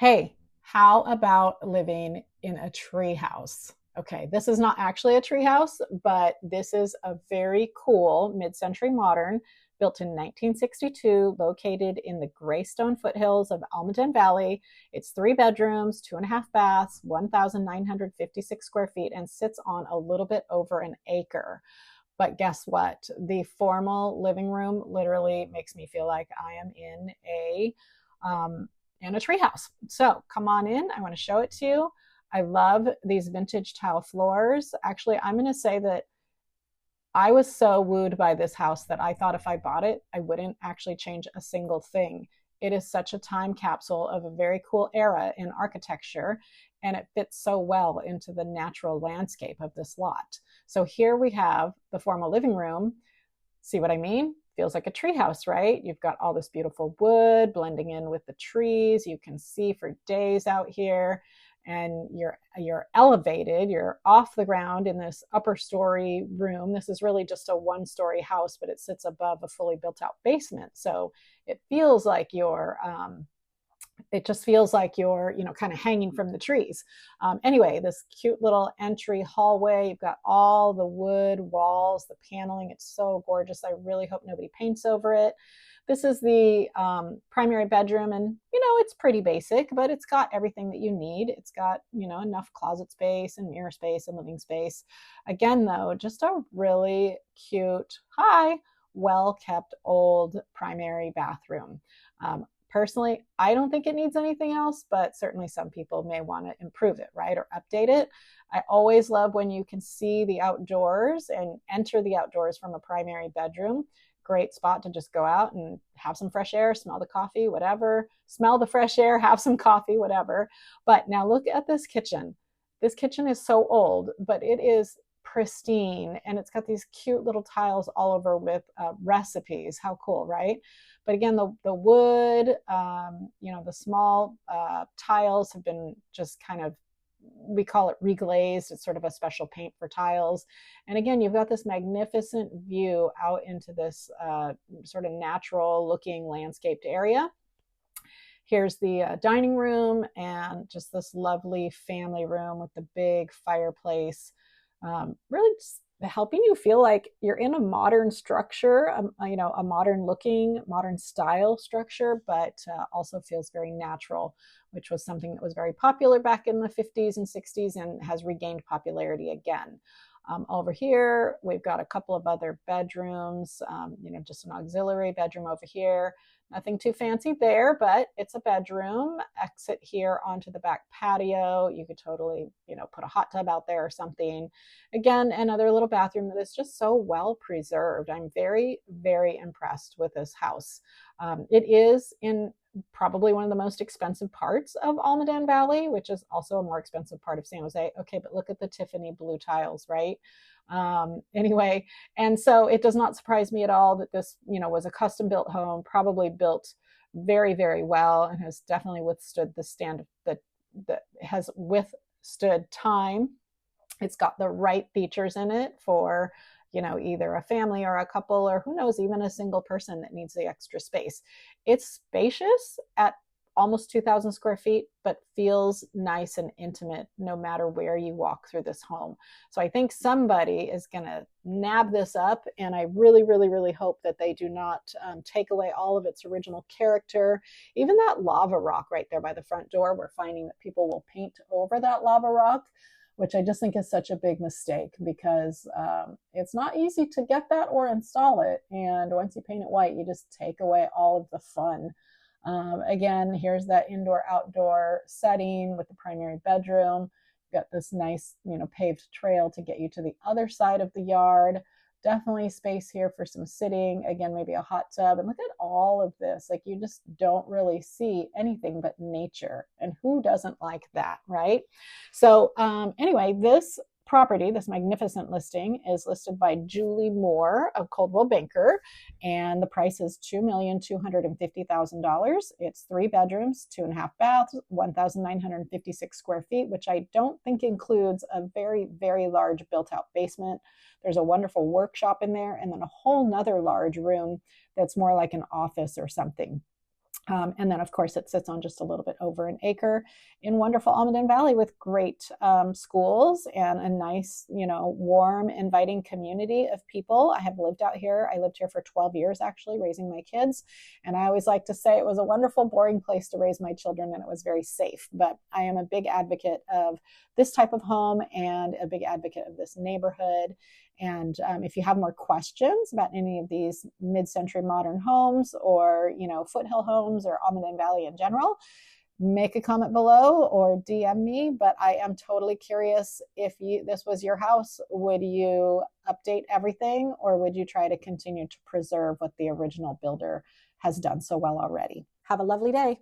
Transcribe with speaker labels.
Speaker 1: Hey, how about living in a tree house? Okay, this is not actually a tree house, but this is a very cool mid-century modern built in 1962, located in the Greystone foothills of Almaden Valley. It's three bedrooms, two and a half baths, 1,956 square feet, and sits on a little bit over an acre. But guess what? The formal living room literally makes me feel like I am um, in a treehouse. So come on in. I want to show it to you. I love these vintage tile floors. Actually, I'm going to say that I was so wooed by this house that I thought if I bought it, I wouldn't actually change a single thing. It is such a time capsule of a very cool era in architecture, and it fits so well into the natural landscape of this lot. So here we have the formal living room. See what I mean? Feels like a treehouse, right? You've got all this beautiful wood blending in with the trees. You can see for days out here, and you're elevated. You're off the ground in this upper story room. This is really just a one-story house, but it sits above a fully built-out basement. So it feels like it just feels like you're, kind of hanging from the trees. Anyway, this cute little entry hallway. You've got all the wood walls, the paneling. It's so gorgeous. I really hope nobody paints over it. This is the primary bedroom, and it's pretty basic, but it's got everything that you need. It's got enough closet space and mirror space and living space. Again, though, just a really cute, well kept old primary bathroom. Personally, I don't think it needs anything else, but certainly some people may want to improve it, right? Or update it. I always love when you can see the outdoors and enter the outdoors from a primary bedroom. Great spot to just go out and have some fresh air, smell the coffee, whatever. Smell the fresh air, have some coffee, whatever. But now look at this kitchen. This kitchen is so old, but it is pristine, and it's got these cute little tiles all over with recipes. How cool, right? But again, the wood, the small tiles have been just kind of, we call it reglazed. It's sort of a special paint for tiles. And again, you've got this magnificent view out into this sort of natural looking landscaped area. Here's the dining room, and just this lovely family room with the big fireplace. Really just helping you feel like you're in a modern structure, a modern looking, modern style structure, but also feels very natural, which was something that was very popular back in the 50s and 60s and has regained popularity again. Over here, we've got a couple of other bedrooms, just an auxiliary bedroom over here. Nothing too fancy there, but it's a bedroom. Exit here onto the back patio. You could totally, put a hot tub out there or something. Again, another little bathroom that is just so well preserved. I'm very, very impressed with this house. It is in probably one of the most expensive parts of Almaden Valley, which is also a more expensive part of San Jose. Okay, but look at the Tiffany blue tiles, right? Anyway, and so it does not surprise me at all that this, was a custom built home, probably built very, very well, and has definitely withstood the stand that has withstood time. It's got the right features in it for either a family or a couple, or who knows, even a single person that needs the extra space. It's spacious at almost 2,000 square feet, but feels nice and intimate no matter where you walk through this home. So I think somebody is going to nab this up, and I really, really, really hope that they do not take away all of its original character. Even that lava rock right there by the front door, we're finding that people will paint over that lava rock, which I just think is such a big mistake, because it's not easy to get that or install it. And once you paint it white, you just take away all of the fun. Again, here's that indoor-outdoor setting with the primary bedroom. You've got this nice, paved trail to get you to the other side of the yard. Definitely space here for some sitting. Again, maybe a hot tub. And look at all of this. Like, you just don't really see anything but nature. And who doesn't like that, right? So anyway, this property, this magnificent listing, is listed by Julie Moore of Coldwell Banker, and the price is $2,250,000. It's three bedrooms, two and a half baths, 1,956 square feet, which I don't think includes a very, very large built-out basement. There's a wonderful workshop in there, and then a whole nother large room that's more like an office or something. And then, of course, it sits on just a little bit over an acre in wonderful Almaden Valley with great schools and a nice, warm, inviting community of people. I have lived out here. I lived here for 12 years, actually, raising my kids. And I always like to say it was a wonderful, boring place to raise my children, and it was very safe. But I am a big advocate of this type of home and a big advocate of this neighborhood. And if you have more questions about any of these mid-century modern homes or, foothill homes or Almaden Valley in general, make a comment below or DM me. But I am totally curious, if this was your house, would you update everything, or would you try to continue to preserve what the original builder has done so well already? Have a lovely day.